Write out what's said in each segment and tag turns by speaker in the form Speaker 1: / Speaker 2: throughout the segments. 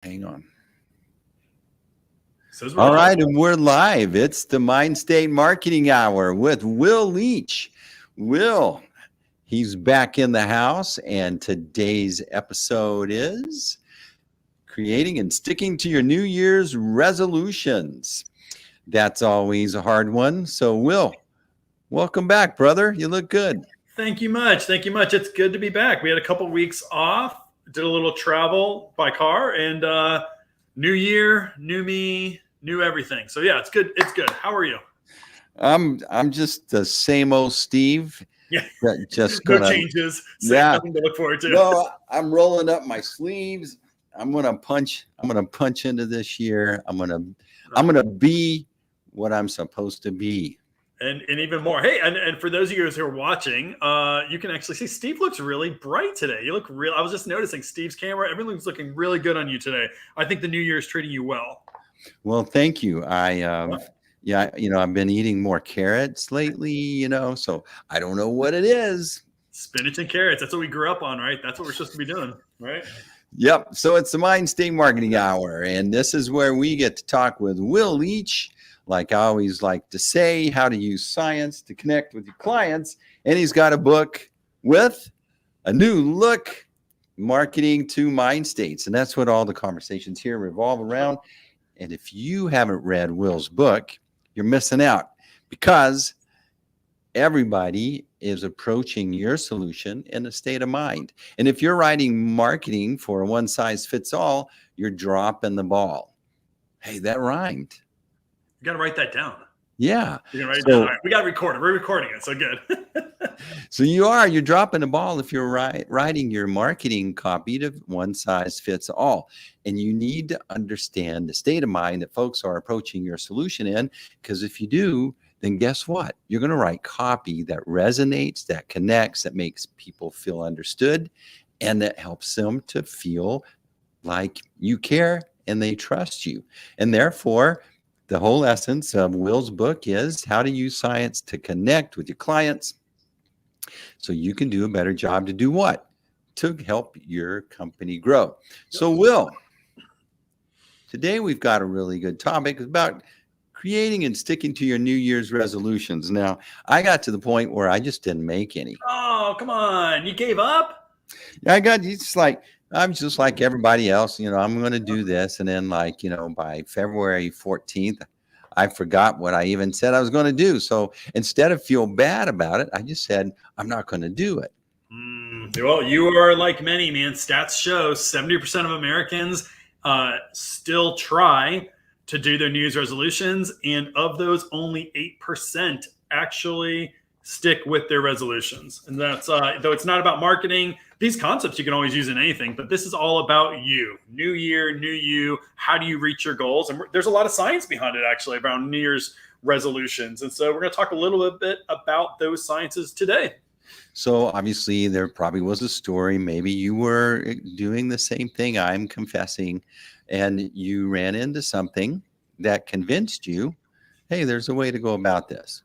Speaker 1: Hang on.
Speaker 2: Says
Speaker 1: All right, and we're live. It's the Mindstate Marketing Hour with Will Leach. Will, he's back in the house, and today's episode is creating and sticking to your New Year's resolutions. That's always a hard one. So, Will, welcome back, brother. You look good.
Speaker 2: Thank you much. Thank you much. It's good to be back. We had a couple weeks off, did a little travel by car, and new year, new me, new everything. So yeah, it's good. It's good. How are you?
Speaker 1: I'm just the same old Steve.
Speaker 2: Yeah.
Speaker 1: Just
Speaker 2: no changes. Same, nothing to look forward to.
Speaker 1: No, I'm rolling up my sleeves. I'm gonna punch into this year. I'm gonna be what I'm supposed to be.
Speaker 2: And even more. Hey, and for those of you who are watching, you can actually see Steve looks really bright today. You look real. I was just noticing Steve's camera. Everything's looking really good on you today. I think the new year is treating you well.
Speaker 1: Well, thank you. Yeah, I've been eating more carrots lately, so I don't know what it is.
Speaker 2: Spinach and carrots. That's what we grew up on, right? That's what we're supposed to be doing, right?
Speaker 1: Yep. So it's the Mindstate Marketing Hour, and this is where we get to talk with Will Leach. Like I always like to say, how to use science to connect with your clients. And he's got a book with a new look, Marketing to Mind States. And that's what all the conversations here revolve around. And if you haven't read Will's book, you're missing out, because everybody is approaching your solution in a state of mind. And if you're writing marketing for a one size fits all, you're dropping the ball. Hey, that rhymed.
Speaker 2: You got to write that down.
Speaker 1: Yeah.
Speaker 2: You write it down. All right, we got to record it. We're recording it. So good.
Speaker 1: So you're dropping the ball if you're writing your marketing copy to one size fits all. And you need to understand the state of mind that folks are approaching your solution in, because if you do, then guess what? You're going to write copy that resonates, that connects, that makes people feel understood, and that helps them to feel like you care and they trust you. And therefore, the whole essence of Will's book is how to use science to connect with your clients so you can do a better job to do what? To help your company grow. So, Will, today we've got a really good topic about creating and sticking to your New Year's resolutions. Now, I got to the point where I just didn't make any.
Speaker 2: Oh, come on. You gave up?
Speaker 1: I'm just like everybody else, I'm going to do this. And then by February 14th, I forgot what I even said I was going to do. So instead of feel bad about it, I just said, I'm not going to do it.
Speaker 2: Well, you are like many, man. Stats show 70% of Americans still try to do their New Year's resolutions. And of those, only 8% actually stick with their resolutions. And that's, though it's not about marketing, these concepts you can always use in anything, but this is all about you. New year, new you. How do you reach your goals? And there's a lot of science behind it, actually, around New Year's resolutions. And so we're going to talk a little bit about those sciences today.
Speaker 1: So obviously there probably was a story. Maybe you were doing the same thing I'm confessing, and you ran into something that convinced you, hey, there's a way to go about this.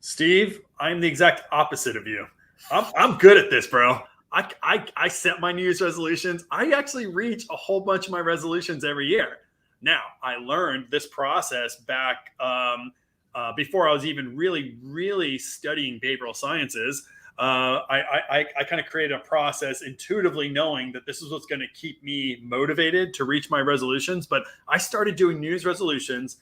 Speaker 2: Steve, I'm the exact opposite of you. I'm good at this, bro. I set my New Year's resolutions. I actually reach a whole bunch of my resolutions every year. Now, I learned this process back before I was even really studying behavioral sciences. I kind of created a process intuitively knowing that this is what's going to keep me motivated to reach my resolutions. But I started doing New Year's resolutions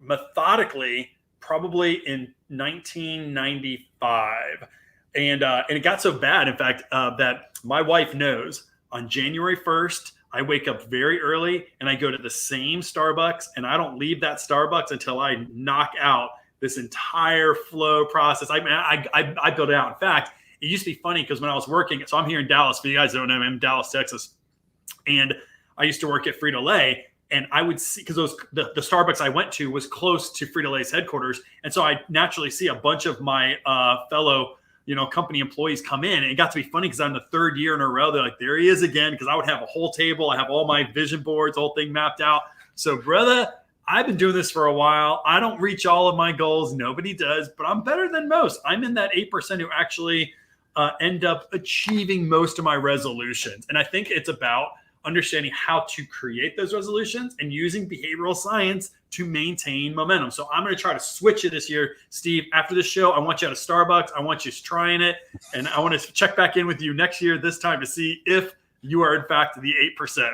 Speaker 2: methodically probably in 1995. And it got so bad, in fact, that my wife knows on January 1st, I wake up very early and I go to the same Starbucks, and I don't leave that Starbucks until I knock out this entire flow process. I built it out. In fact, it used to be funny because when I was working, so I'm here in Dallas, for you guys who don't know, I'm in Dallas, Texas. And I used to work at Frito-Lay, and I would see, because the Starbucks I went to was close to Frito-Lay's headquarters. And so I naturally see a bunch of my fellow company employees come in. And it got to be funny because I'm the third year in a row. They're like, there he is again. Because I would have a whole table. I have all my vision boards, whole thing mapped out. So brother, I've been doing this for a while. I don't reach all of my goals. Nobody does, but I'm better than most. I'm in that 8% who actually end up achieving most of my resolutions. And I think it's about understanding how to create those resolutions and using behavioral science to maintain momentum. So I'm going to try to switch it this year. Steve, after the show, I want you at a Starbucks. I want you trying it. And I want to check back in with you next year, this time, to see if you are in fact the 8%.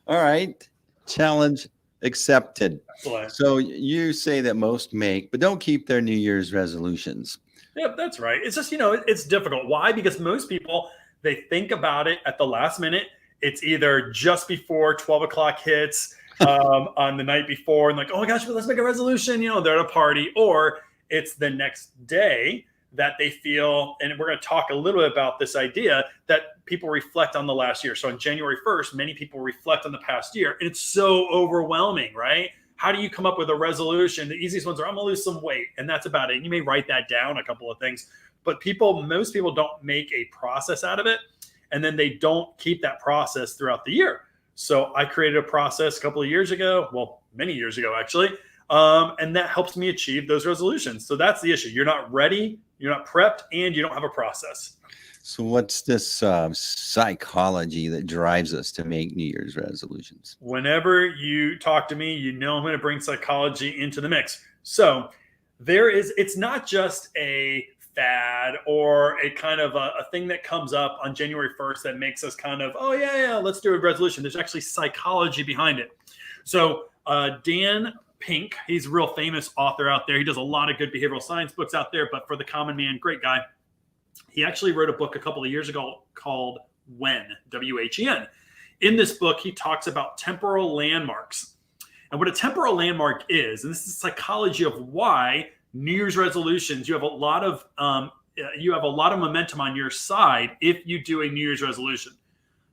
Speaker 1: All right. Challenge accepted.
Speaker 2: Excellent.
Speaker 1: So you say that most make, but don't keep their New Year's resolutions.
Speaker 2: Yep, that's right. It's just, it's difficult. Why? Because most people, they think about it at the last minute. It's either just before 12 o'clock hits on the night before and like, oh my gosh, let's make a resolution. They're at a party, or it's the next day that they feel, and we're going to talk a little bit about this idea that people reflect on the last year. So on January 1st, many people reflect on the past year, and it's so overwhelming, right? How do you come up with a resolution? The easiest ones are, I'm going to lose some weight, and that's about it. And you may write that down, a couple of things, but most people don't make a process out of it, and then they don't keep that process throughout the year. So I created a process a couple of years ago, well, many years ago, actually, and that helps me achieve those resolutions. So that's the issue. You're not ready, you're not prepped, and you don't have a process.
Speaker 1: So what's this psychology that drives us to make New Year's resolutions?
Speaker 2: Whenever you talk to me, I'm going to bring psychology into the mix. So it's not just a fad or a kind of a thing that comes up on January 1st that makes us kind of, oh yeah, let's do a resolution. There's actually psychology behind it. So Dan Pink, he's a real famous author out there. He does a lot of good behavioral science books out there, but for the common man, great guy. He actually wrote a book a couple of years ago called When, W-H-E-N. In this book, he talks about temporal landmarks. And what a temporal landmark is, and this is psychology of why New Year's resolutions, you have a lot of momentum on your side if you do a New Year's resolution.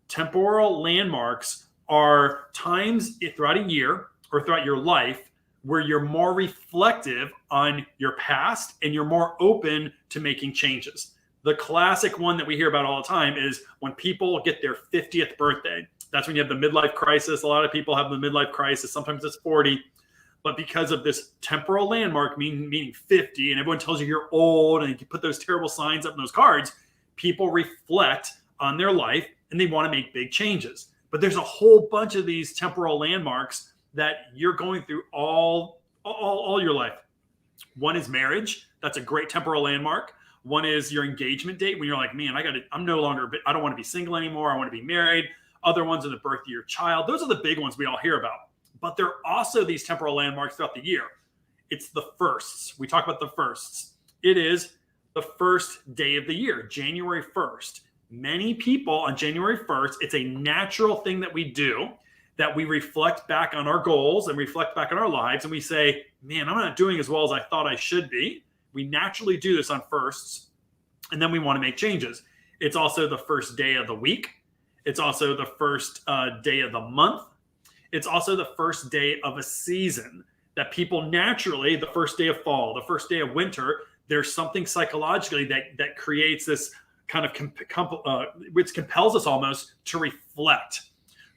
Speaker 2: Temporal landmarks are times throughout a year or throughout your life where you're more reflective on your past and you're more open to making changes. The classic one that we hear about all the time is when people get their 50th birthday. That's when you have the midlife crisis. A lot of people have the midlife crisis. Sometimes it's 40. But because of this temporal landmark, meaning 50, and everyone tells you you're old, and you put those terrible signs up in those cards, people reflect on their life and they want to make big changes. But there's a whole bunch of these temporal landmarks that you're going through all your life. One is marriage. That's a great temporal landmark. One is your engagement date, when you're like, man, I don't want to be single anymore. I want to be married. Other ones are the birth of your child. Those are the big ones we all hear about. But there are also these temporal landmarks throughout the year. It's the firsts. We talk about the firsts. It is the first day of the year, January 1st. Many people on January 1st, it's a natural thing that we do, that we reflect back on our goals and reflect back on our lives. And we say, man, I'm not doing as well as I thought I should be. We naturally do this on firsts, and then we want to make changes. It's also the first day of the week. It's also the first day of the month. It's also the first day of a season that people naturally, the first day of fall, the first day of winter, there's something psychologically that creates this kind of, which compels us almost to reflect.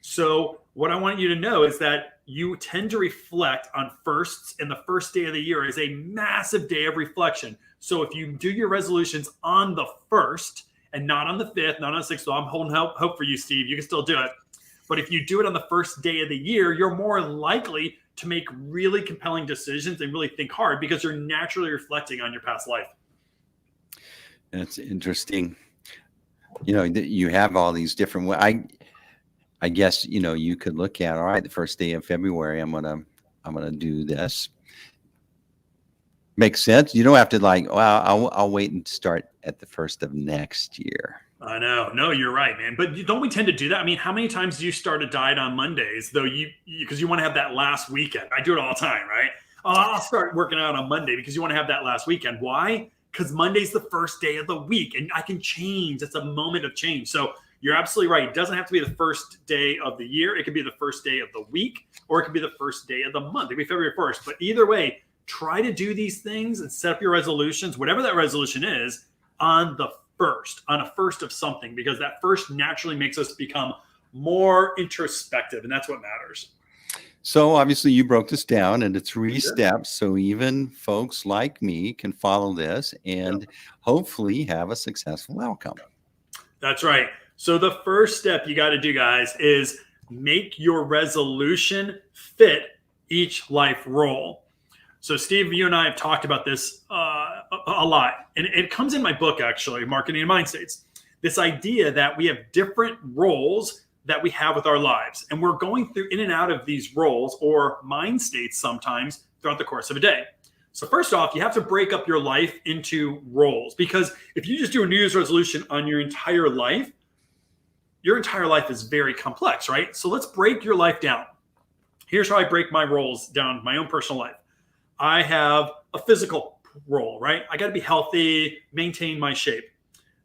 Speaker 2: So what I want you to know is that you tend to reflect on firsts, and the first day of the year is a massive day of reflection. So if you do your resolutions on the 1st and not on the 5th, not on the 6th, so I'm holding hope for you, Steve. You can still do it. But if you do it on the first day of the year, you're more likely to make really compelling decisions and really think hard because you're naturally reflecting on your past life.
Speaker 1: That's interesting. You have all these different I guess, you could look at, all right, the first day of February, I'm gonna do this. Makes sense. You don't have to I'll wait and start at the first of next year.
Speaker 2: I know. No, you're right, man. But don't we tend to do that? I mean, how many times do you start a diet on Mondays, though because you want to have that last weekend? I do it all the time, right? Oh, I'll start working out on Monday because you want to have that last weekend. Why? Because Monday's the first day of the week, and I can change. It's a moment of change. So you're absolutely right. It doesn't have to be the first day of the year. It could be the first day of the week, or it could be the first day of the month. It could be February 1st. But either way, try to do these things and set up your resolutions, whatever that resolution is, on the first, on a first of something, because that first naturally makes us become more introspective, and that's what matters.
Speaker 1: So obviously you broke this down into 3 steps, so even folks like me can follow this and hopefully have a successful outcome.
Speaker 2: That's right. So the first step you got to do, guys, is make your resolution fit each life role. So Steve, you and I have talked about this a lot, and it comes in my book, actually, Marketing and Mindstates. This idea that we have different roles that we have with our lives, and we're going through in and out of these roles or mind states sometimes throughout the course of a day. So first off, you have to break up your life into roles, because if you just do a New Year's resolution on your entire life is very complex, right? So let's break your life down. Here's how I break my roles down, my own personal life. I have a physical role, right? I got to be healthy, maintain my shape.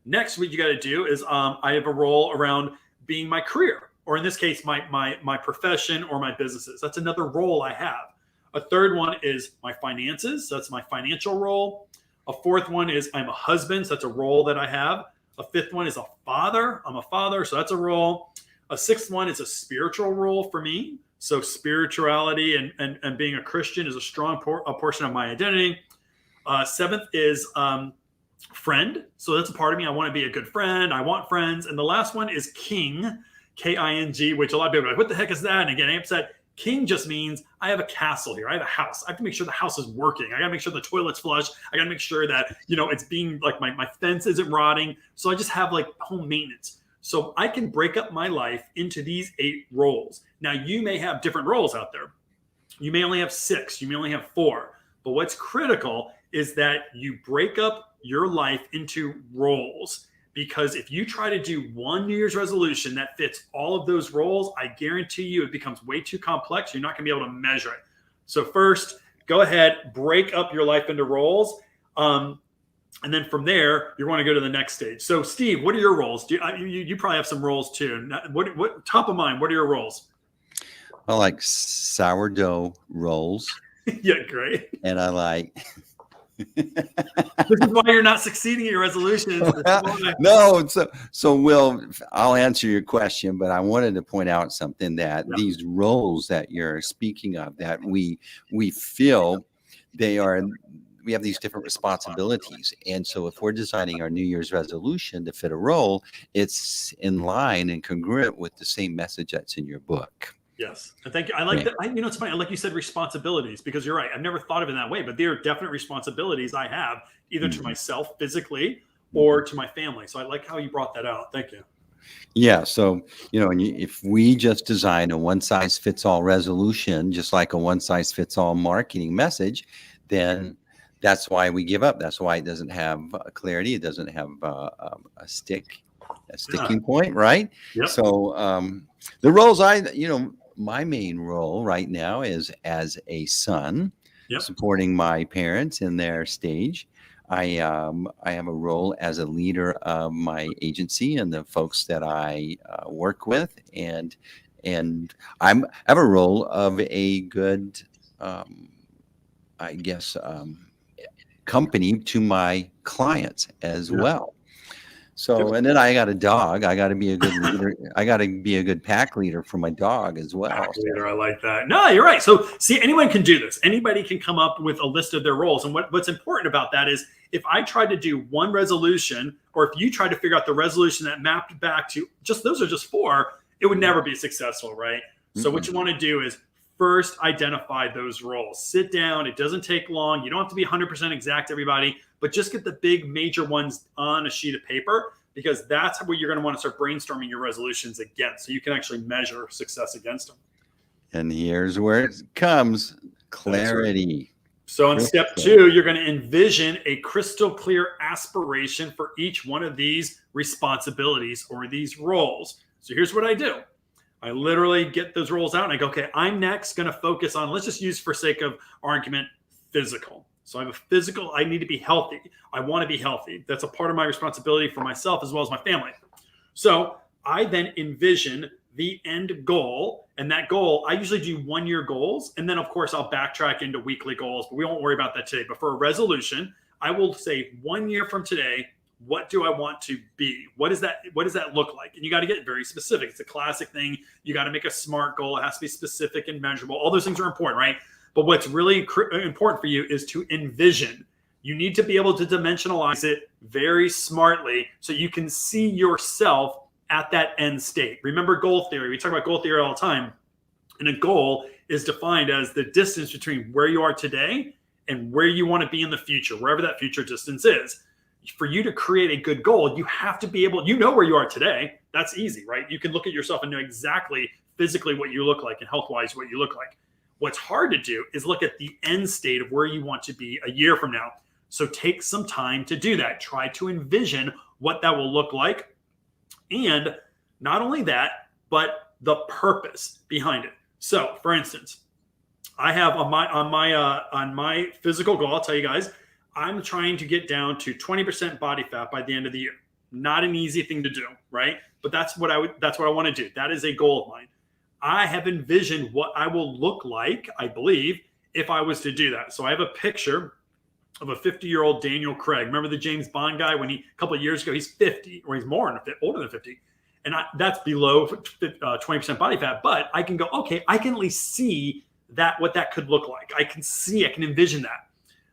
Speaker 2: Next, what you got to do is I have a role around being my career, or in this case, my profession or my businesses. That's another role I have. A third one is my finances. So that's my financial role. A fourth one is I'm a husband. So that's a role that I have. A fifth one is a father. I'm a father. So that's a role. A sixth one is a spiritual role for me. So spirituality and being a Christian is a strong portion of my identity. Seventh is friend. So that's a part of me. I want to be a good friend. I want friends. And the last one is king, K-I-N-G, which a lot of people are like, what the heck is that? And again, I'm upset. King just means I have a castle here. I have a house. I have to make sure the house is working. I got to make sure the toilet's flush. I got to make sure that, it's being like my fence isn't rotting. So I just have like home maintenance. So I can break up my life into these 8 roles. Now, you may have different roles out there. You may only have 6. You may only have 4. But what's critical is that you break up your life into roles. Because if you try to do one New Year's resolution that fits all of those roles, I guarantee you it becomes way too complex. You're not going to be able to measure it. So first, go ahead, break up your life into roles. And then from there, you want to go to the next stage. So Steve, what are your roles? You probably have some roles too. What top of mind, what are your roles?
Speaker 1: I like sourdough rolls.
Speaker 2: Yeah, great.
Speaker 1: And I like...
Speaker 2: This is why you're not succeeding at your resolutions.
Speaker 1: No, so Will, I'll answer your question, but I wanted to point out something that these roles that you're speaking of, that we feel we have these different responsibilities. And so if we're designing our New Year's resolution to fit a role, it's in line and congruent with the same message that's in your book.
Speaker 2: Yes. And thank you. I like that. It's funny. Like you said, responsibilities, because you're right. I've never thought of it in that way, but there are definite responsibilities I have either to myself physically or to my family. So I like how you brought that out. Thank you.
Speaker 1: Yeah. So, if we just design a one size fits all resolution, just like a one size fits all marketing message, then that's why we give up. That's why it doesn't have clarity. It doesn't have a sticking point. Right.
Speaker 2: Yep.
Speaker 1: So, the roles my main role right now is as a son, supporting my parents in their stage. I have a role as a leader of my agency and the folks that I work with, and I have a role of a good, company to my clients as well. So, and then I got a dog. I got to be a good leader. I got to be a good pack leader for my dog as well.
Speaker 2: Pack leader, I like that. No, you're right. So see, anyone can do this. Anybody can come up with a list of their roles. And what's important about that is if I tried to do one resolution, or if you tried to figure out the resolution that mapped back to those are just 4, it would never be successful, right? So what you want to do is first identify those roles. Sit down. It doesn't take long. You don't have to be 100% exact, everybody, but just get the big major ones on a sheet of paper, because that's what you're going to want to start brainstorming your resolutions against, so you can actually measure success against them.
Speaker 1: And here's where it comes: clarity.
Speaker 2: So in step 2, you're going to envision a crystal clear aspiration for each one of these responsibilities or these roles. So here's what I do. I literally get those roles out and I go, okay, I'm next going to focus on, let's just use for sake of argument, physical. So I have a physical, I need to be healthy. I want to be healthy. That's a part of my responsibility for myself as well as my family. So I then envision the end goal, and that goal, I usually do 1-year goals. And then of course I'll backtrack into weekly goals, but we won't worry about that today. But for a resolution, I will say 1 year from today, what do I want to be? What does that look like? And you got to get very specific. It's a classic thing. You got to make a SMART goal. It has to be specific and measurable. All those things are important, right? But what's really important for you is to envision. You need to be able to dimensionalize it very smartly so you can see yourself at that end state. Remember goal theory. We talk about goal theory all the time. And a goal is defined as the distance between where you are today and where you want to be in the future, wherever that future distance is. For you to create a good goal, you have to be able, you know where you are today. That's easy, right? You can look at yourself and know exactly physically what you look like and health-wise what you look like. What's hard to do is look at the end state of where you want to be a year from now. So take some time to do that. Try to envision what that will look like. And not only that, but the purpose behind it. So for instance, I have on my physical goal, I'll tell you guys, I'm trying to get down to 20% body fat by the end of the year. Not an easy thing to do, right? But that's what I want to do. That is a goal of mine. I have envisioned what I will look like, I believe, if I was to do that. So I have a picture of a 50-year-old Daniel Craig. Remember the James Bond guy when a couple of years ago, he's 50, or he's older than 50. And that's below 20% body fat. But I can go, okay, I can at least see what that could look like. I can envision that.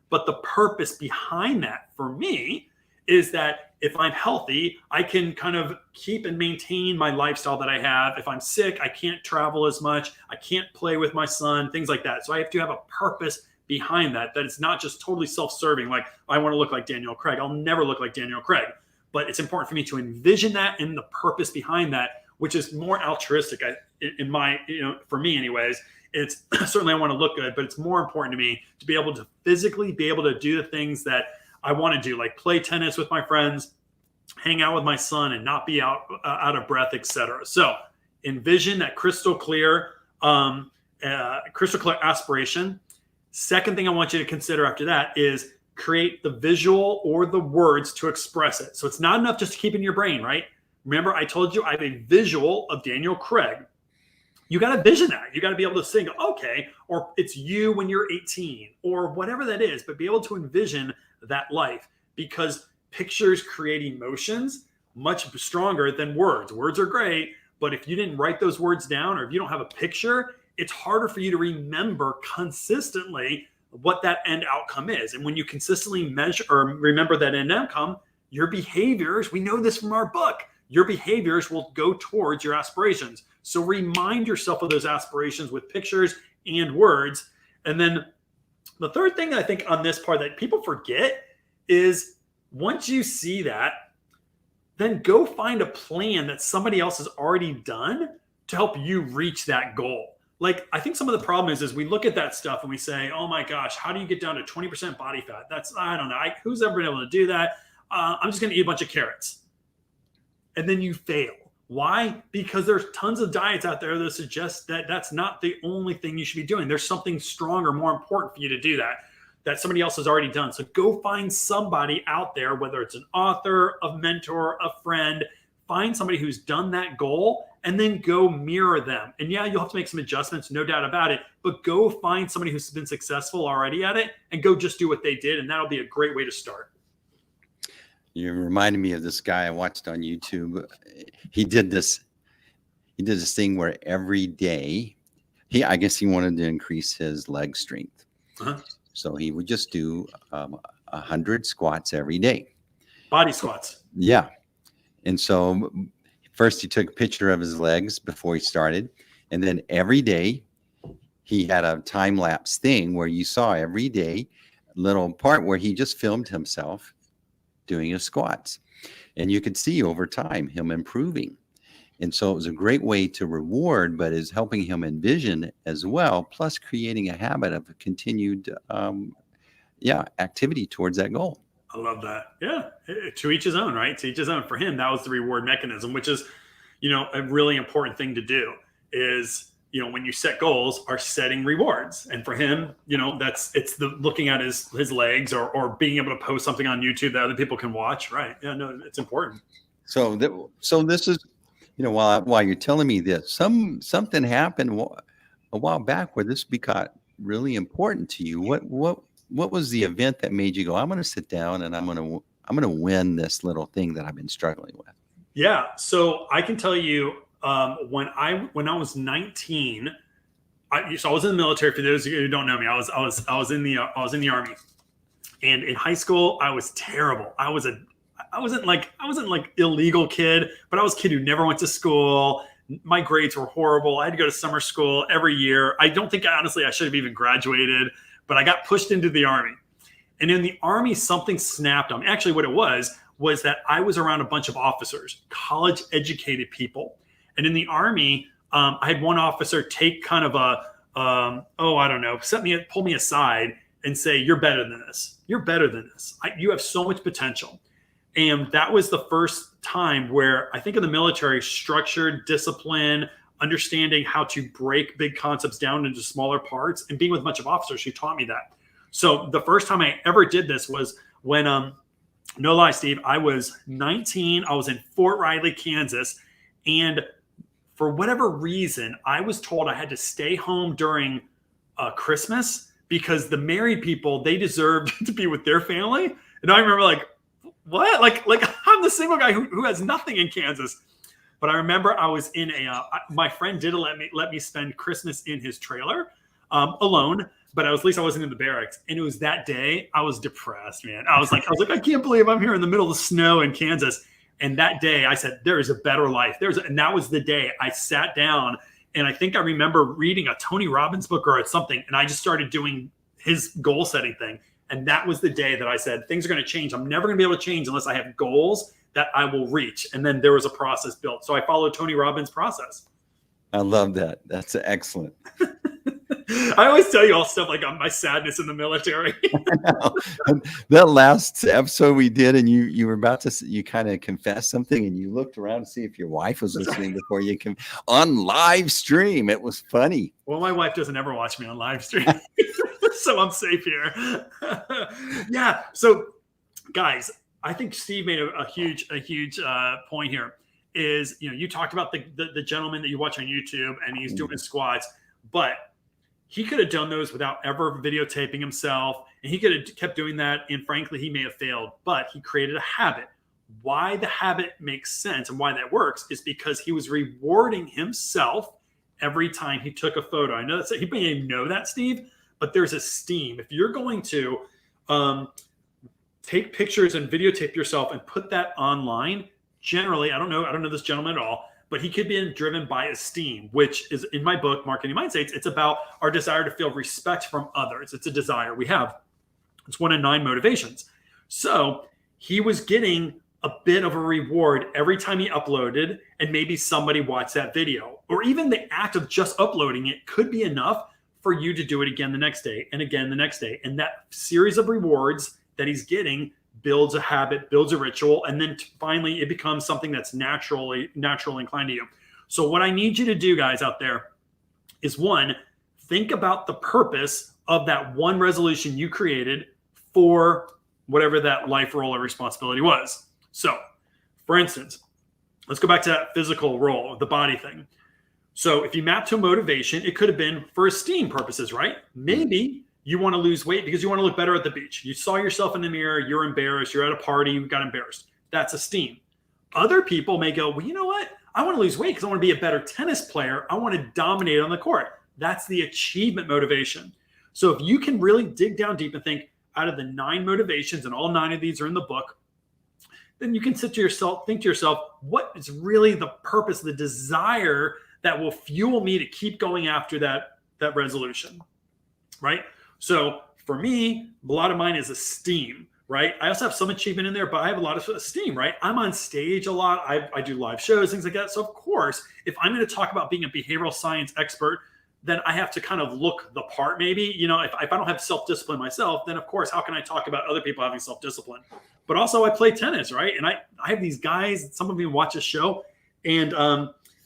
Speaker 2: But the purpose behind that for me is that if I'm healthy, I can kind of keep and maintain my lifestyle that I have. If I'm sick, I can't travel as much. I can't play with my son, things like that. So I have to have a purpose behind that it's not just totally self-serving. Like, I want to look like Daniel Craig. I'll never look like Daniel Craig. But it's important for me to envision that and the purpose behind that, which is more altruistic for me anyways. It's certainly I want to look good, but it's more important to me to be able to physically be able to do the things that I want to do, like play tennis with my friends, hang out with my son, and not be out of breath, etc. So envision that crystal clear aspiration. Second thing I want you to consider after that is create the visual or the words to express it. So it's not enough just to keep in your brain, right? Remember, I told you I have a visual of Daniel Craig. You got to vision that. You got to be able to sing, okay, or it's you when you're 18 or whatever that is, but be able to envision that life, because pictures create emotions much stronger than words. Words are great, but if you didn't write those words down or if you don't have a picture, it's harder for you to remember consistently what that end outcome is. And when you consistently measure or remember that end outcome, your behaviors, we know this from our book, your behaviors will go towards your aspirations. So remind yourself of those aspirations with pictures and words. And then the third thing I think on this part that people forget is once you see that, then go find a plan that somebody else has already done to help you reach that goal. Like, I think some of the problem is we look at that stuff and we say, oh my gosh, how do you get down to 20% body fat? I don't know. Who's ever been able to do that? I'm just going to eat a bunch of carrots. And then you fail. Why? Because there's tons of diets out there that suggest that that's not the only thing you should be doing. There's something stronger, more important for you to do that somebody else has already done. So go find somebody out there, whether it's an author, a mentor, a friend, find somebody who's done that goal and then go mirror them. And yeah, you'll have to make some adjustments, no doubt about it, but go find somebody who's been successful already at it and go just do what they did. And that'll be a great way to start.
Speaker 1: You reminded me of this guy I watched on YouTube. He did this thing where every day, I guess he wanted to increase his leg strength. Uh-huh. So he would just do 100 squats every day.
Speaker 2: Body squats.
Speaker 1: Yeah. And so first he took a picture of his legs before he started. And then every day he had a time lapse thing where you saw every day a little part where he just filmed himself doing his squats. And you could see over time him improving. And so it was a great way to reward, but is helping him envision as well, plus creating a habit of continued activity towards that goal.
Speaker 2: I love that. Yeah. To each his own, right? To each his own. For him, that was the reward mechanism, which is, a really important thing to do is, when you set goals, are setting rewards. And for him, it's the looking at his legs or being able to post something on YouTube that other people can watch. Right. Yeah, no, it's important. So
Speaker 1: this is, while you're telling me this, something happened a while back where this became really important to you. What was the event that made you go, I'm going to sit down and I'm going to win this little thing that I've been struggling with?
Speaker 2: Yeah. So I can tell you, when I was 19, I was in the military. For those of you who don't know me, I was in the Army, and in high school I was terrible. I I wasn't like illegal kid, but I was a kid who never went to school. My grades were horrible. I had to go to summer school every year. I don't think, honestly, I should have even graduated, but I got pushed into the Army. And in the Army, something snapped on me. Actually, what it was that I was around a bunch of officers, college educated people. And in the Army, I had one officer take kind of pull me aside and say, you're better than this. You're better than this. You have so much potential. And that was the first time where I think in the military, structured discipline, understanding how to break big concepts down into smaller parts, and being with a bunch of officers who taught me that. So the first time I ever did this was when, no lie, Steve, I was 19. I was in Fort Riley, Kansas. And for whatever reason, I was told I had to stay home during Christmas because the married people, they deserved to be with their family. And I remember like, what? Like I'm the single guy who has nothing in Kansas. But I remember I was in my friend did let me spend Christmas in his trailer alone. But at least I wasn't in the barracks. And it was that day I was depressed, man. I was like, I can't believe I'm here in the middle of the snow in Kansas. And that day I said, there is a better life. And that was the day I sat down. And I think I remember reading a Tony Robbins book or something. And I just started doing his goal setting thing. And that was the day that I said, things are going to change. I'm never going to be able to change unless I have goals that I will reach. And then there was a process built. So I followed Tony Robbins' process.
Speaker 1: I love that. That's excellent.
Speaker 2: I always tell you all stuff like my sadness in the military.
Speaker 1: That last episode we did, and you were about to, you kind of confessed something, and you looked around to see if your wife was listening before you can on live stream. It was funny.
Speaker 2: Well, my wife doesn't ever watch me on live stream, so I'm safe here. Yeah. So, guys, I think Steve made a huge point here. Is you talked about the gentleman that you watch on YouTube, and he's doing squats, but he could have done those without ever videotaping himself, and he could have kept doing that. And frankly, he may have failed, but he created a habit. Why the habit makes sense and why that works is because he was rewarding himself every time he took a photo. I know that's you may even know that, Steve, but there's esteem. If you're going to take pictures and videotape yourself and put that online, generally, I don't know this gentleman at all, but he could be driven by esteem, which is in my book, Marketing Mindstates. It's about our desire to feel respect from others. It's a desire we have. It's one of 9 motivations. So he was getting a bit of a reward every time he uploaded, and maybe somebody watched that video, or even the act of just uploading it could be enough for you to do it again the next day and again the next day. And that series of rewards that he's getting builds a habit, builds a ritual, and then finally it becomes something that's naturally inclined to you. So what I need you to do, guys out there, is 1, think about the purpose of that one resolution you created for whatever that life role or responsibility was. So, for instance, let's go back to that physical role, the body thing. So if you map to a motivation, it could have been for esteem purposes, right? Maybe you want to lose weight because you want to look better at the beach. You saw yourself in the mirror, you're embarrassed, you're at a party, you got embarrassed. That's esteem. Other people may go, well, you know what? I want to lose weight because I want to be a better tennis player. I want to dominate on the court. That's the achievement motivation. So if you can really dig down deep and think out of the 9 motivations, and all 9 of these are in the book, then you can think to yourself, what is really the purpose, the desire that will fuel me to keep going after that resolution, right? So for me, a lot of mine is esteem, right? I also have some achievement in there, but I have a lot of esteem, right? I'm on stage a lot. I do live shows, things like that. So of course, if I'm going to talk about being a behavioral science expert, then I have to kind of look the part maybe. If I don't have self-discipline myself, then of course, how can I talk about other people having self-discipline? But also I play tennis, right? And I have these guys, some of you watch this show, and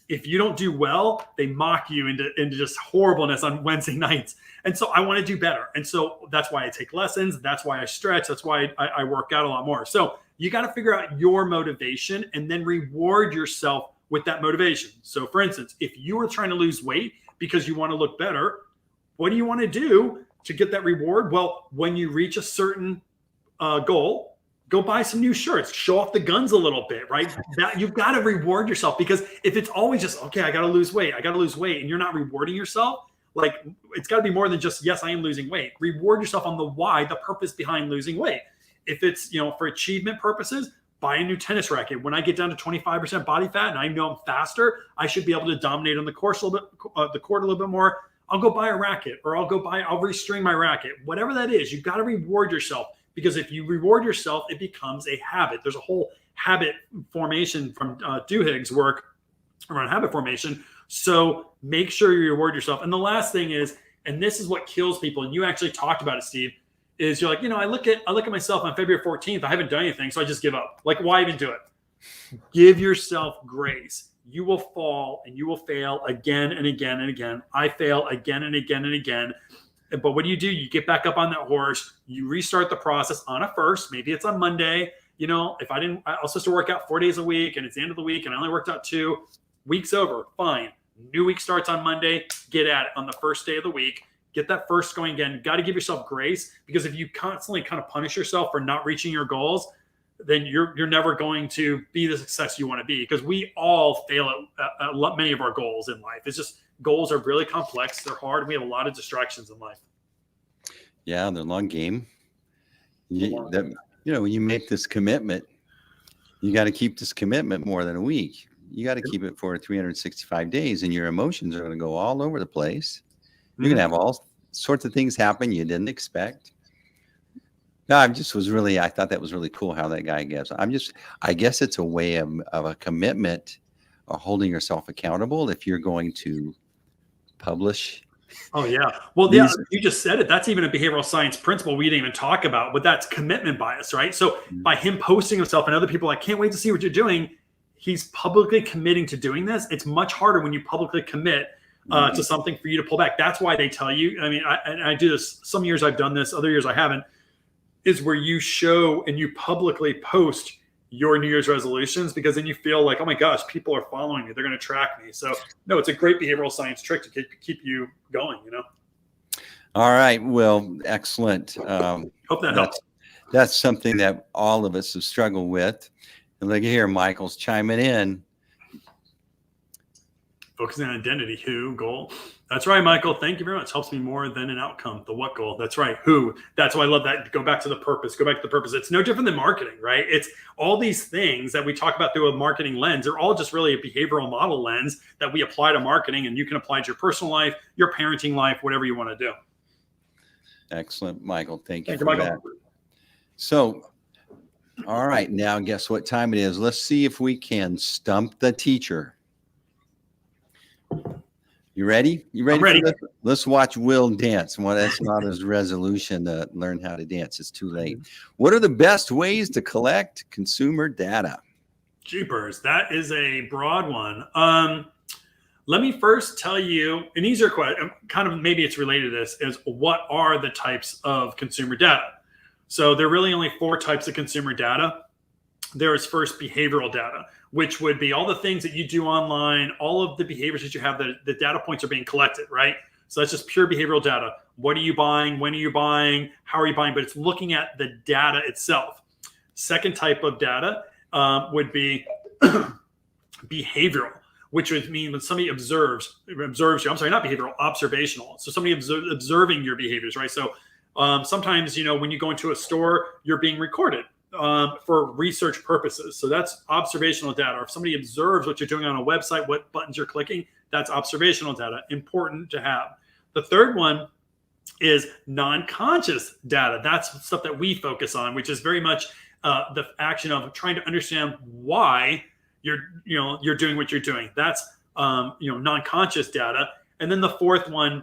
Speaker 2: if you don't do well, they mock you into just horribleness on Wednesday nights. And so I want to do better. And so that's why I take lessons. That's why I stretch. That's why I work out a lot more. So you got to figure out your motivation and then reward yourself with that motivation. So for instance, if you are trying to lose weight because you want to look better, what do you want to do to get that reward? Well, when you reach a certain goal, go buy some new shirts, show off the guns a little bit, right? That you've got to reward yourself, because if it's always just, okay, I got to lose weight, and you're not rewarding yourself, like it's got to be more than just, yes, I am losing weight. Reward yourself on the why, the purpose behind losing weight. If it's, for achievement purposes, buy a new tennis racket. When I get down to 25% body fat and I know I'm faster, I should be able to dominate on the court a little bit more. I'll go buy a racket, or I'll restring my racket. Whatever that is, you've got to reward yourself, because if you reward yourself, it becomes a habit. There's a whole habit formation from Duhigg's work around habit formation. So make sure you reward yourself. And the last thing is, and this is what kills people, and you actually talked about it, Steve, is you're like, I look at myself on February 14th. I haven't done anything, so I just give up. Like, why even do it? Give yourself grace. You will fall and you will fail again and again and again. I fail again and again and again. But what do? You get back up on that horse. You restart the process on a first. Maybe it's on Monday. If I was supposed to work out 4 days a week and it's the end of the week and I only worked out 2 weeks over, fine. New week starts on Monday. Get at it on the first day of the week. Get that first going again. Got to give yourself grace, because if you constantly kind of punish yourself for not reaching your goals, then you're never going to be the success you want to be, because we all fail at many of our goals in life. It's just, goals are really complex. They're hard. And we have a lot of distractions in life.
Speaker 1: Yeah, the long game. When you make this commitment, you got to keep this commitment more than a week. You got to keep it for 365 days, and your emotions are going to go all over the place. You're going to have all sorts of things happen you didn't expect. No, I thought that was really cool how that guy gives. I guess it's a way of a commitment, or holding yourself accountable if you're going to publish.
Speaker 2: Oh, yeah. Well, yeah, you just said it. That's even a behavioral science principle we didn't even talk about, but that's commitment bias, right? So by him posting himself and other people, I can't wait to see what you're doing, he's publicly committing to doing this. It's much harder when you publicly commit to something for you to pull back. That's why they tell you, I do this, some years I've done this, other years I haven't, is where you show and you publicly post your New Year's resolutions, because then you feel like, oh my gosh, people are following me. They're going to track me. So no, it's a great behavioral science trick to keep you going,
Speaker 1: All right. Well, excellent.
Speaker 2: Hope that helps.
Speaker 1: That's something that all of us have struggled with. And look here, Michael's chiming in.
Speaker 2: Focusing on identity, who, goal. That's right, Michael. Thank you very much. Helps me more than an outcome. The what goal. That's right. Who. That's why I love that. Go back to the purpose. Go back to the purpose. It's no different than marketing, right? It's all these things that we talk about through a marketing lens. They're all just really a behavioral model lens that we apply to marketing, and you can apply to your personal life, your parenting life, whatever you want to do.
Speaker 1: Excellent, Michael. Thank you for Michael. That. So, all right. Now, guess what time it is? Let's see if we can stump the teacher. You ready?
Speaker 2: I'm ready.
Speaker 1: Let's watch Will dance. Well, that's not his resolution to learn how to dance. It's too late. What are the best ways to collect consumer data?
Speaker 2: Jeepers, that is a broad one. Let me first tell you an easier question, kind of maybe it's related to this, is what are the types of consumer data? So there are really only 4 types of consumer data. There is first behavioral data, which would be all the things that you do online, all of the behaviors that you have, the data points are being collected, right? So that's just pure behavioral data. What are you buying? When are you buying? How are you buying? But it's looking at the data itself. Second type of data would be behavioral, which would mean when somebody observes you, I'm sorry, not behavioral, observational. So somebody observing your behaviors, right? So sometimes, when you go into a store, you're being recorded for research purposes. So that's observational data. Or if somebody observes what you're doing on a website, what buttons you're clicking, that's observational data, important to have. The third one is non-conscious data. That's stuff that we focus on, which is very much the action of trying to understand why you're doing what you're doing. That's non-conscious data. And then the fourth one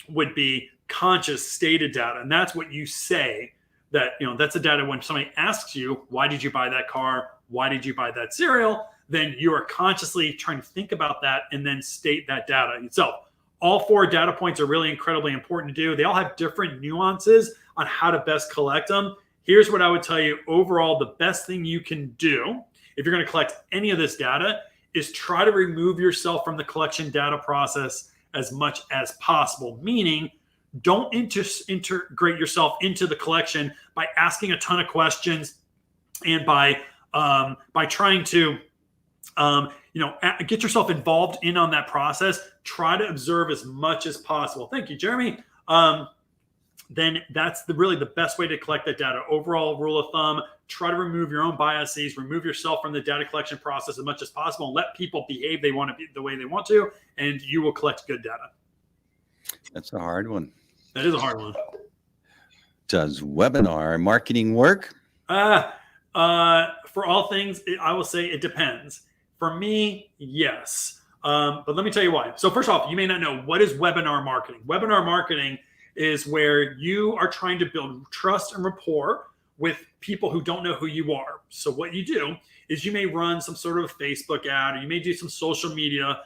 Speaker 2: would be conscious stated data. And that's what you say. That, that's the data when somebody asks you, why did you buy that car? Why did you buy that cereal? Then you are consciously trying to think about that and then state that data itself. All 4 data points are really incredibly important to do. They all have different nuances on how to best collect them. Here's what I would tell you. Overall, the best thing you can do if you're going to collect any of this data is try to remove yourself from the collection data process as much as possible, meaning don't integrate yourself into the collection by asking a ton of questions and by trying to get yourself involved in on that process. Try to observe as much as possible. Thank you, Jeremy. then that's really the best way to collect that data. Overall rule of thumb, try to remove your own biases, remove yourself from the data collection process as much as possible, and let people behave the way they want to, and you will collect good data.
Speaker 1: That's a hard one.
Speaker 2: That is a hard one.
Speaker 1: Does webinar marketing work?
Speaker 2: For all things, I will say it depends. For me, yes. But let me tell you why. So first off, you may not know, what is webinar marketing? Webinar marketing is where you are trying to build trust and rapport with people who don't know who you are. So what you do is you may run some sort of Facebook ad, or you may do some social media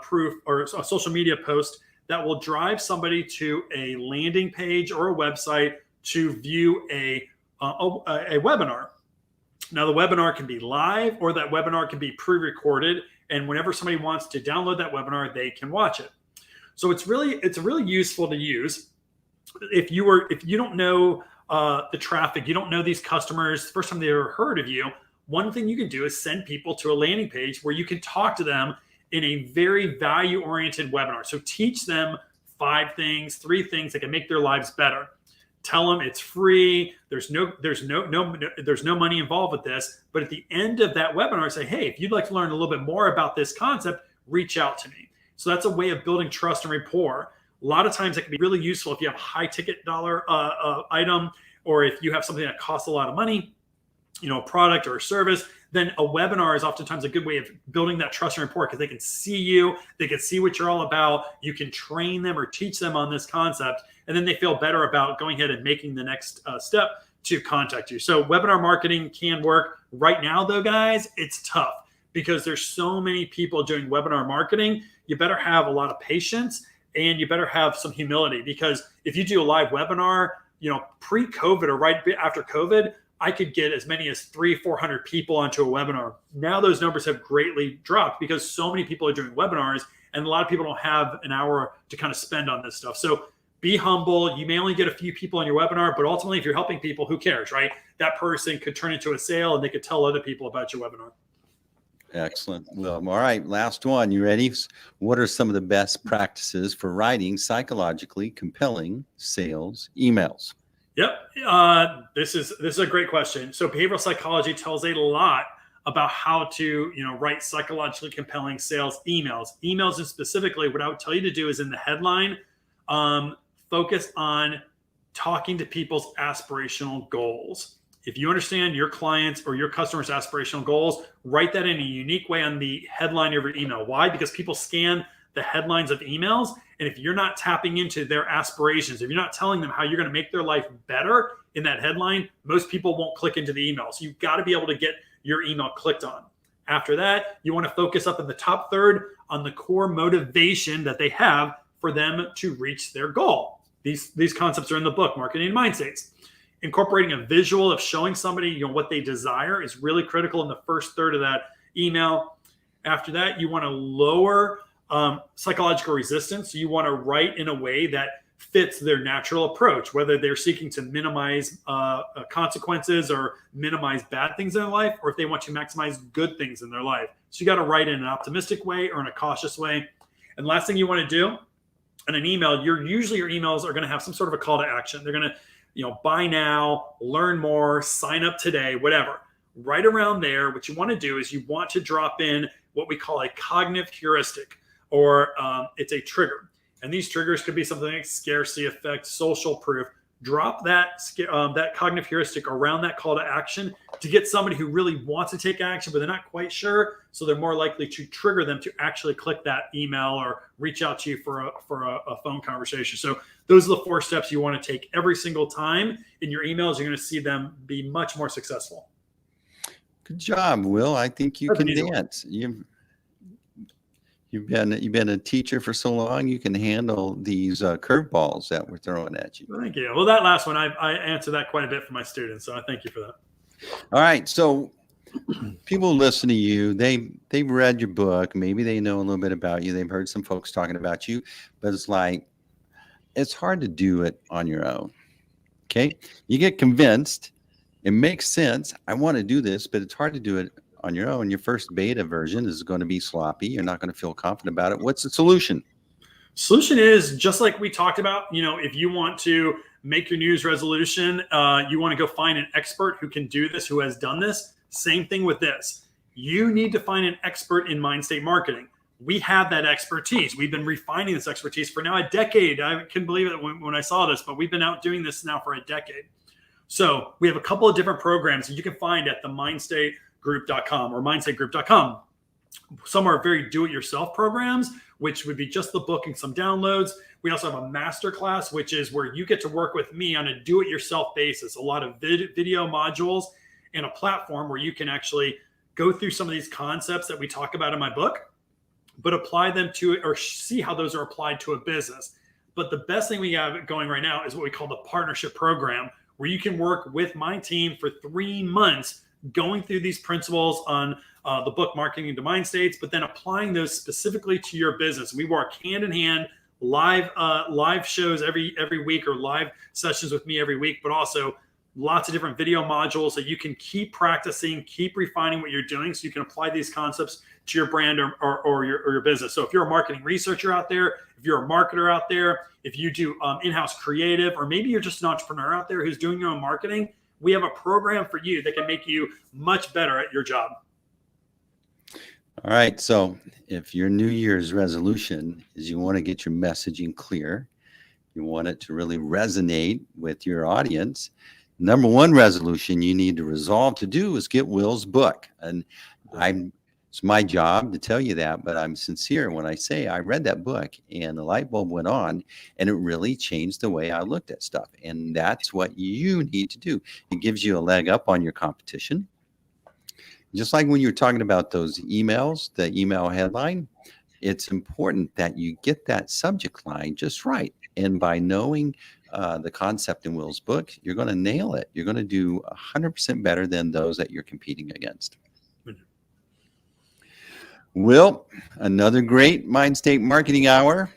Speaker 2: proof or a social media post that will drive somebody to a landing page or a website to view a webinar. Now, the webinar can be live, or that webinar can be pre-recorded, and whenever somebody wants to download that webinar, they can watch it. So it's really useful to use if you don't know the traffic, you don't know these customers, the first time they ever heard of you. One thing you can do is send people to a landing page where you can talk to them in a very value-oriented webinar. So teach them 3 things that can make their lives better. Tell them it's free. There's no money involved with this. But at the end of that webinar, say, hey, if you'd like to learn a little bit more about this concept, reach out to me. So that's a way of building trust and rapport. A lot of times it can be really useful if you have a high ticket dollar item, or if you have something that costs a lot of money, a product or a service. Then a webinar is oftentimes a good way of building that trust and rapport, because they can see you, they can see what you're all about. You can train them or teach them on this concept, and then they feel better about going ahead and making the next step to contact you. So webinar marketing can work. Right now, though, guys, it's tough because there's so many people doing webinar marketing. You better have a lot of patience, and you better have some humility, because if you do a live webinar, pre-COVID or right after COVID, I could get as many as 300-400 people onto a webinar. Now those numbers have greatly dropped because so many people are doing webinars, and a lot of people don't have an hour to kind of spend on this stuff. So be humble. You may only get a few people on your webinar, but ultimately, if you're helping people, who cares, right? That person could turn into a sale, and they could tell other people about your webinar.
Speaker 1: Excellent. Well, all right, last one. You ready? What are some of the best practices for writing psychologically compelling sales emails?
Speaker 2: Yep. This is a great question. So behavioral psychology tells a lot about how to, write psychologically compelling sales emails. Emails, and specifically, what I would tell you to do is in the headline, focus on talking to people's aspirational goals. If you understand your clients or your customers' aspirational goals, write that in a unique way on the headline of your email. Why? Because people scan the headlines of emails. And if you're not tapping into their aspirations, if you're not telling them how you're going to make their life better in that headline, most people won't click into the email. So you've got to be able to get your email clicked on. After that, you want to focus up in the top third on the core motivation that they have for them to reach their goal. These concepts are in the book, Marketing Mindstates. Incorporating a visual of showing somebody what they desire is really critical in the first third of that email. After that, you want to lower psychological resistance. So you want to write in a way that fits their natural approach, whether they're seeking to minimize consequences or minimize bad things in their life, or if they want to maximize good things in their life. So you got to write in an optimistic way or in a cautious way. And last thing you want to do in an email, usually your emails are going to have some sort of a call to action. They're going to buy now, learn more, sign up today, whatever. Right around there, what you want to do is you want to drop in what we call a cognitive heuristic, or it's a trigger. And these triggers could be something like scarcity effect, social proof. Drop that cognitive heuristic around that call to action to get somebody who really wants to take action, but they're not quite sure. So they're more likely to trigger them to actually click that email or reach out to you for a phone conversation. So those are the 4 steps you want to take every single time in your emails. You're going to see them be much more successful.
Speaker 1: Good job, Will. I think you can dance. You've been a teacher for so long, you can handle these curveballs that we're throwing at you.
Speaker 2: Thank you. Well, that last one, I answer that quite a bit for my students, so I thank you for that.
Speaker 1: All right. So people listen to you. They've read your book. Maybe they know a little bit about you. They've heard some folks talking about you, but it's hard to do it on your own. Okay. You get convinced. It makes sense. I want to do this, but it's hard to do it on your own. Your first beta version is going to be sloppy. You're not going to feel confident about it. What's the solution?
Speaker 2: Solution is just like we talked about, if you want to make your New Year's resolution. You want to go find an expert who can do this, who has done this. Same thing with this. You need to find an expert in Mindstate marketing. We have that expertise. We've been refining this expertise for now a decade. I couldn't believe it when I saw this, but we've been out doing this now for a decade. So we have a couple of different programs that you can find at the mindstategroup.com or mindstategroup.com. Some are very do-it-yourself programs, which would be just the book and some downloads. We also have a masterclass, which is where you get to work with me on a do-it-yourself basis, a lot of video modules and a platform where you can actually go through some of these concepts that we talk about in my book, but apply them to it or see how those are applied to a business. But the best thing we have going right now is what we call the partnership program, where you can work with my team for 3 months going through these principles on the book Marketing to Mind States, but then applying those specifically to your business. We work hand in hand, live shows every week, or live sessions with me every week, but also lots of different video modules that you can keep practicing, keep refining what you're doing, so you can apply these concepts to your brand or your business. So if you're a marketing researcher out there, if you're a marketer out there, if you do in-house creative, or maybe you're just an entrepreneur out there who's doing your own marketing, we have a program for you that can make you much better at your job.
Speaker 1: All right. So if your New Year's resolution is you want to get your messaging clear, you want it to really resonate with your audience, number one resolution you need to resolve to do is get Will's book. And it's my job to tell you that, but I'm sincere when I say I read that book and the light bulb went on, and it really changed the way I looked at stuff. And that's what you need to do. It gives you a leg up on your competition. Just like when you're talking about those emails, the email headline, it's important that you get that subject line just right. And by knowing the concept in Will's book, you're going to nail it. You're going to do 100% better than those that you're competing against. Will, another great Mindstate Marketing Hour.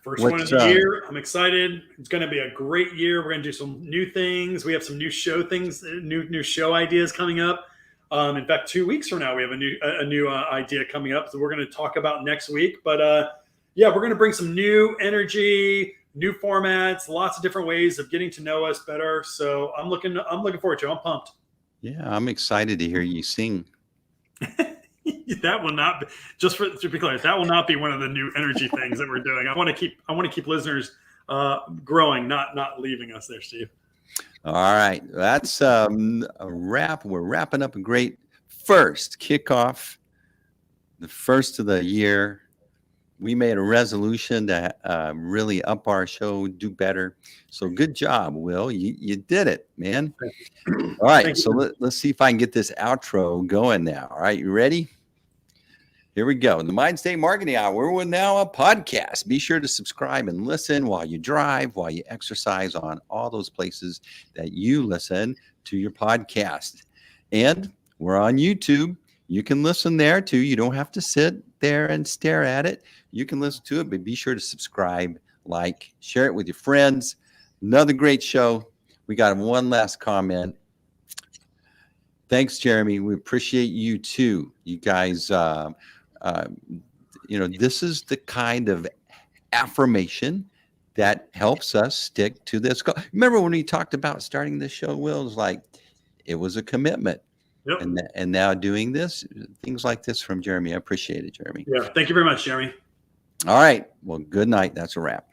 Speaker 2: First one of the year. I'm excited. It's going to be a great year. We're going to do some new things. We have some new show things, new show ideas coming up. In fact, 2 weeks from now, we have a new idea coming up that we're going to talk about next week. But yeah, we're going to bring some new energy, new formats, lots of different ways of getting to know us better. So I'm looking forward to it. I'm pumped.
Speaker 1: Yeah, I'm excited to hear you sing.
Speaker 2: That will not be, just to be clear, that will not be one of the new energy things that we're doing. I want to keep listeners growing, not leaving us there, Steve.
Speaker 1: All right, that's a wrap. We're wrapping up a great first kickoff, the first of the year. We made a resolution to really up our show, do better. So good job, Will. You did it, man. All right, so let's see if I can get this outro going now. All right, you ready? Here we go. The Mindstate Marketing Hour. We're now a podcast. Be sure to subscribe and listen while you drive, while you exercise, on all those places that you listen to your podcast. And we're on YouTube. You can listen there too. You don't have to sit there and stare at it. You can listen to it, but be sure to subscribe, like, share it with your friends. Another great show. We got one last comment. Thanks, Jeremy. We appreciate you too. You guys, this is the kind of affirmation that helps us stick to this goal. Remember when we talked about starting this show, Will? It was like, it was a commitment. Yep. And now doing this, things like this from Jeremy. I appreciate it, Jeremy.
Speaker 2: Yeah. Thank you very much, Jeremy.
Speaker 1: All right. Well, good night. That's a wrap.